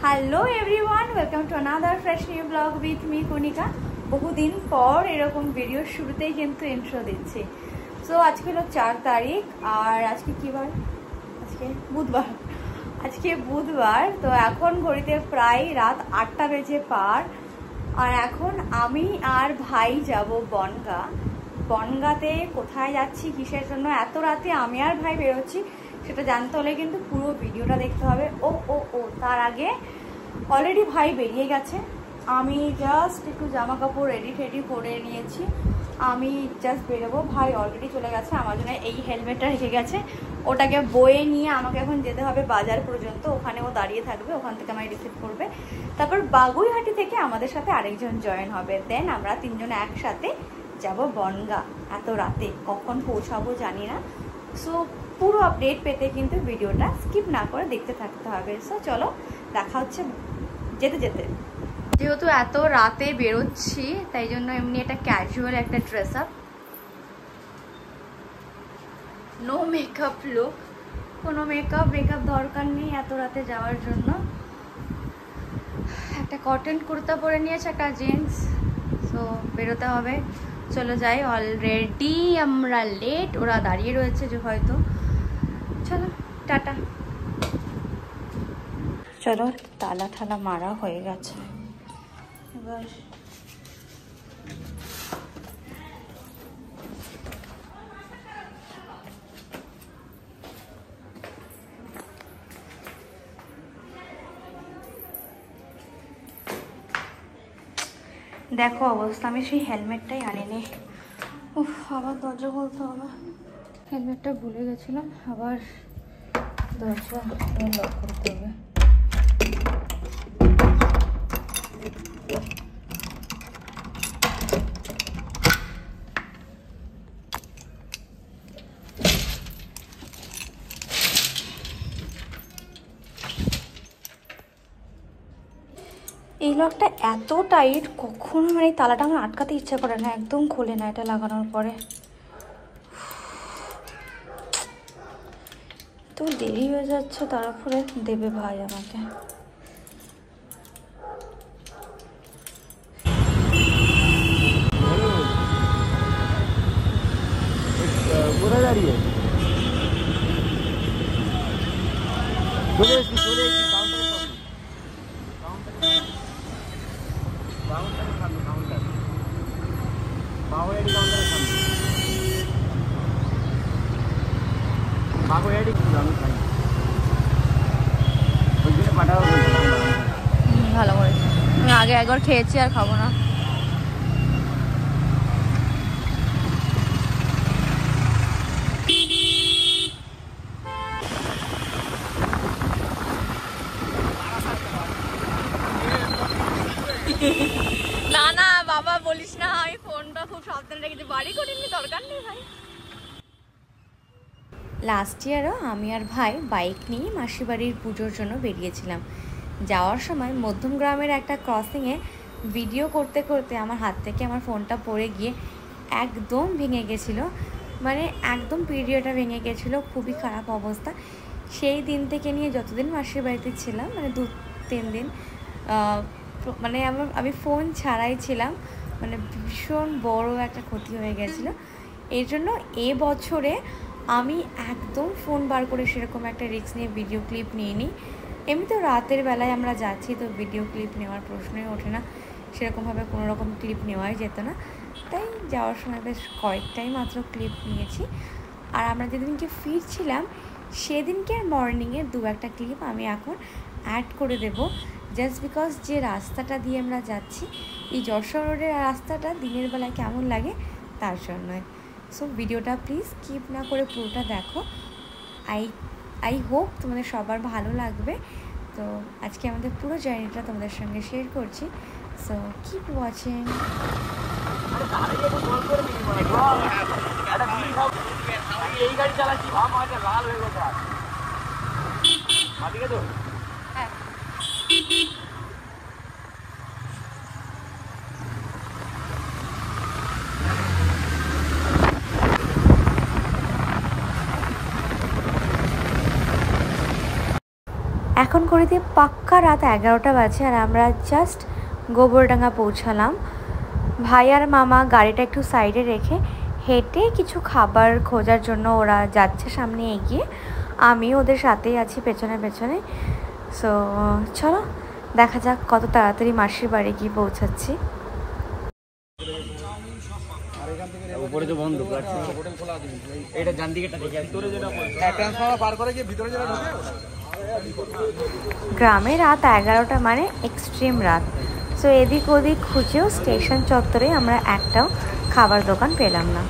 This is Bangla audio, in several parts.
Hello everyone, welcome to another fresh new blog with me Kanika. বহুদিন পর এরকম ভিডিওর শুরুতেই কিন্তু ইন্ট্রো দিচ্ছি। সো আজকে হলো 4 তারিখ আর আজকে কি বার? আজকে বুধবার। তো এখন ঘড়িতে প্রায় রাত 8টা বেজে পার। আর এখন আমি আর ভাই যাব বনগাঁতে। কোথায় যাচ্ছি, কিসের জন্য এত রাতে আমি আর ভাই বেরোচ্ছি সেটা জানতে হলে কিন্তু পুরো ভিডিওটা দেখতে হবে। ও তার আগে অলরেডি ভাই বেরিয়ে গেছে। আমি জাস্ট একটু জামা কাপড় রেডি করে নিয়েছি। আমি জাস্ট বেরোবো, ভাই অলরেডি চলে গেছে। আমার জন্য এই হেলমেটটা রেখে গেছে, ওটাকে বয়ে নিয়ে আমাকে এখন যেতে হবে বাজার পর্যন্ত। ওখানে ও দাঁড়িয়ে থাকবে, ওখান থেকে আমায় রিসিভ করবে। তারপর বাগুইহাটি থেকে আমাদের সাথে আরেকজন জয়েন হবে। দেন আমরা তিনজনে একসাথে যাব বনগাঁ। এত রাতে কখন পৌঁছাবো জানি না। সো পুরো আপডেট পেতে কিন্তু ভিডিওটা স্কিপ না করে দেখতে থাকতে হবে। সো চলো দেখা হচ্ছে যেতে। যেহেতু এত রাতে বেরোচ্ছি তাই জন্য এমনি একটা ক্যাজুয়াল একটা dress up, no makeup look. কোনো মেকআপ দরকার নেই এত রাতে যাওয়ার জন্য। একটা কটন কুর্তা পরে নিয়েছে, একটা জিন্স। সো বেরোতে হবে, চলো যাই। অলরেডি আমরা লেট, ওরা দাঁড়িয়ে রয়েছে যে হয়তো। চলো টাটা। চলো তালা ঠালা মারা হয়ে গেছে। এবার দেখো অবস্থা, আমি সেই হেলমেটটাই আনিনি। উফ, আবার দরজা খুলতে হবে। হেলমেটটা ভুলে গেছিলাম, আবার দরজা লক করতে হবে। এই লকটা এত টাইট, কখনো মানে এই তালাটা আমার আটকাতে ইচ্ছা করে না, একদম খোলে না এটা লাগানোর পরে। তো দেরি হয়ে যাচ্ছে, তারপরে দেবে ভাই আমাকে। কোথায় দাঁড়িয়ে চলে এসেছি কাউন্টারের সামনে বাগুইহাটি কাউন্টারের সামনে। বাগুইহাটি আমি খাই, ওই জন্য পাঠাবো। ভালো করেছি, আমি আগে একবার খেয়েছি আর খাবো না। না বাবা বলিস না, আমি ফোনটা খুব সাবধানে রেখেছি, বাড়ি করিনি, দরকার নেই ভাই। লাস্ট ইয়ারও আমি আর ভাই বাইক নিয়ে মাসির বাড়ির পুজোর জন্য বেরিয়েছিলাম। যাওয়ার সময় মধ্যম গ্রামের একটা ক্রসিংয়ে ভিডিও করতে আমার হাত থেকে আমার ফোনটা পড়ে গিয়ে একদম ভেঙে গেছিলো। মানে একদম ভিডিওটা ভেঙে গেছিলো, খুবই খারাপ অবস্থা। সেই দিন থেকে নিয়ে যতদিন মাসির বাড়িতে ছিলাম, মানে 2-3 দিন, মানে আমি ফোন ছাড়াই ছিলাম। মানে ভীষণ বড় একটা ক্ষতি হয়ে গেছিলো। এর জন্য এবছরে আমি একদম ফোন বার করে সেরকম একটা রিস্ক নিয়ে ভিডিও ক্লিপ নিয়ে নিই। এমনি তো রাতের বেলায় আমরা যাচ্ছি, তো ভিডিও ক্লিপ নেওয়ার প্রশ্নই ওঠে না, সেরকমভাবে কোনো রকম ক্লিপ নেওয়াই যেত না। তাই যাওয়ার সময় বেশ কয়েকটাই মাত্র ক্লিপ নিয়েছি। আর আমরা যেদিনকে ফিরছিলাম সেদিনকে মর্নিংয়ে 2-1টা ক্লিপ আমি এখন অ্যাড করে দেব, জাস্ট বিকজ যে রাস্তাটা দিয়ে আমরা যাচ্ছি, এই যশোর রোডের রাস্তাটা দিনের বেলায় কেমন লাগে তার জন্যই। সো ভিডিওটা প্লিজ স্কিপ না করে পুরোটা দেখো। আই হোপ তোমাদের সবার ভালো লাগবে। তো আজকে আমাদের পুরো জার্নিটা তোমাদের সঙ্গে শেয়ার করছি। So keep watching. এই গাড়ি চালাচ্ছি, লাল হয়ে গেছে। হ্যাঁ, এখন ঘড়িতে পাক্কা রাত 11টা বাজে আর আমরা জাস্ট গোবরডাঙ্গা পৌঁছালাম। ভাই আর মামা গাড়িটা একটু সাইডে রেখে হেঁটে কিছু খাবার খোঁজার জন্য ওরা যাচ্ছে সামনে এগিয়ে, আমি ওদের সাথেই আছি পেছনে পেছনে। সো চলো দেখা যাক কত তাড়াতাড়ি মাসির বাড়ি গিয়ে পৌঁছাচ্ছি। উপরে তো বন্ধ হোটেল খোলা আছে, এটা ডান দিকেটা দেখে ভিতরে যেটা ট্রান্সফরমার পার করে গিয়ে ভিতরে যেটা ঢোকে। গ্রামে রাত 11টা মানে এক্সট্রিম রাত। সো এদিক ওদিক খুঁজেও স্টেশন চত্বরে আমরা একটাও খাবার দোকান পেলাম না।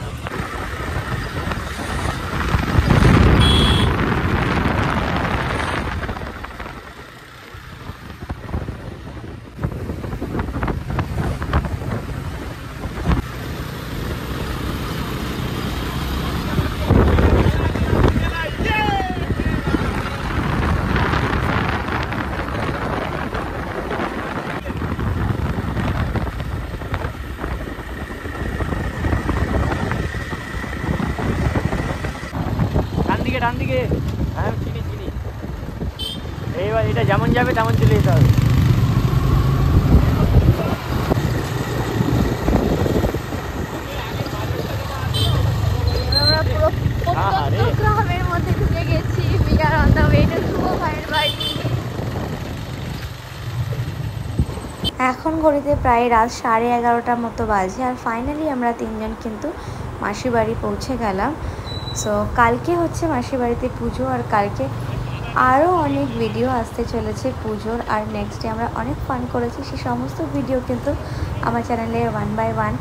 ডান দিকে, হ্যাঁ চিনি চিনি। এইবার এটা যেমন যাবে তেমন চলে যেতে হবে। গ্রামের মধ্যে ঢুকে গেছি। We are on the way to শুভ ভাইয়ের বাড়ি। এখন ঘড়িতে প্রায় রাত 11:30টার মতো বাজে আর ফাইনালি আমরা তিনজন কিন্তু মাসির বাড়ি পৌঁছে গেলাম। সো কালকে হচ্ছে মাসির বাড়িতে পুজো আর কালকে আরও অনেক ভিডিও আসতে চলেছে পুজোর। আর নেক্সট ডে আমরা অনেক ফান করেছি, সেই সমস্ত ভিডিও কিন্তু আমার চ্যানেলে 1 by 1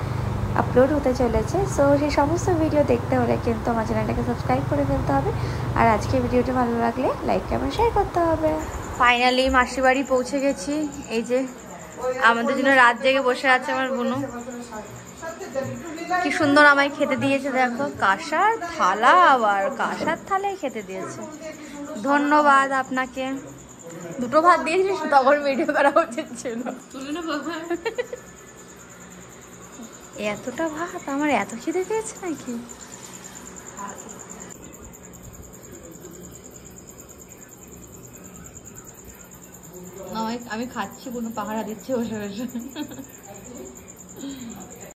আপলোড হতে চলেছে। সো সেই সমস্ত ভিডিও দেখতে হলে কিন্তু আমার চ্যানেলটাকে সাবস্ক্রাইব করে ফেলতে হবে। আর আজকে ভিডিওটি ভালো লাগলে লাইক কমেন্ট শেয়ার করতে হবে। ফাইনালি মাসির বাড়ি পৌঁছে গেছি। এই যে আমাদের জন্য রাত জেগে বসে আছে আমার বোনু। কি সুন্দর আমায় খেতে দিয়েছে, দেখো কাঁসার থালা, আবার কাঁসার থালায় খেতে দিয়েছে। ধন্যবাদ আপনাকে। দুটো ভাত দিয়েছিস তখন ভিডিও করা উচিত ছিল। এতটা ভাত আমার এত খেতে পেয়েছে নাকি? আমি খাচ্ছি, কোনো পাহারা দিচ্ছে বসে বসে।